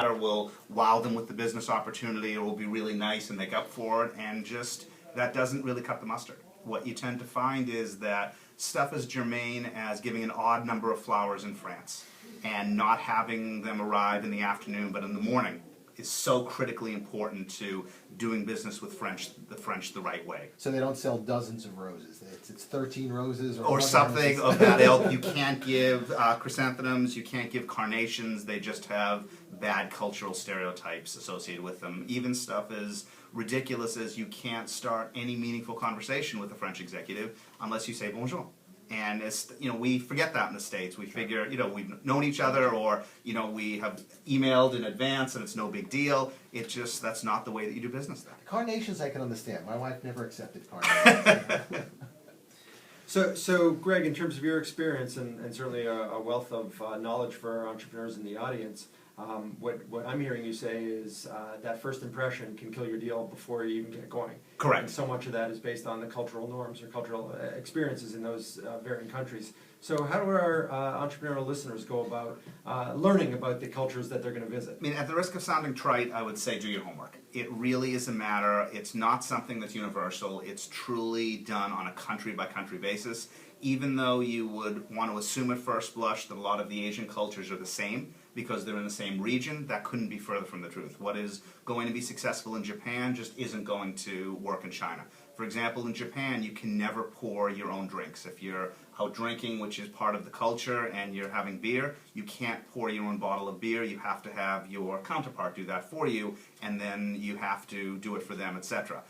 or will wow them with the business opportunity, or will be really nice and make up for it, and just that doesn't really cut the mustard. What you tend to find is that stuff as germane as giving an odd number of flowers in France and not having them arrive in the afternoon but in the morning is so critically important to doing business with the French the right way. So they don't sell dozens of roses. It's 13 roses or something of that ilk. You can't give chrysanthemums, you can't give carnations. They just have bad cultural stereotypes associated with them. Even stuff as ridiculous as you can't start any meaningful conversation with a French executive unless you say bonjour. And we forget that in the States. We figure, we've known each other, or we have emailed in advance, and it's no big deal. That's not the way that you do business there. Carnations I can understand. My wife never accepted carnations. So Greg, in terms of your experience and certainly a wealth of knowledge for our entrepreneurs in the audience, what I'm hearing you say is that first impression can kill your deal before you even get going. Correct. And so much of that is based on the cultural norms or cultural experiences in those varying countries. So how do our entrepreneurial listeners go about learning about the cultures that they're going to visit? I mean, at the risk of sounding trite, I would say do your homework. It really is a matter. It's not something that's universal. It's truly done on a country-by-country basis. Even though you would want to assume at first blush that a lot of the Asian cultures are the same because they're in the same region, that couldn't be further from the truth. What is going to be successful in Japan just isn't going to work in China. For example, in Japan, you can never pour your own drinks. If you're out drinking, which is part of the culture, and you're having beer, you can't pour your own bottle of beer. You have to have your counterpart do that for you, and then you have to do it for them, etc.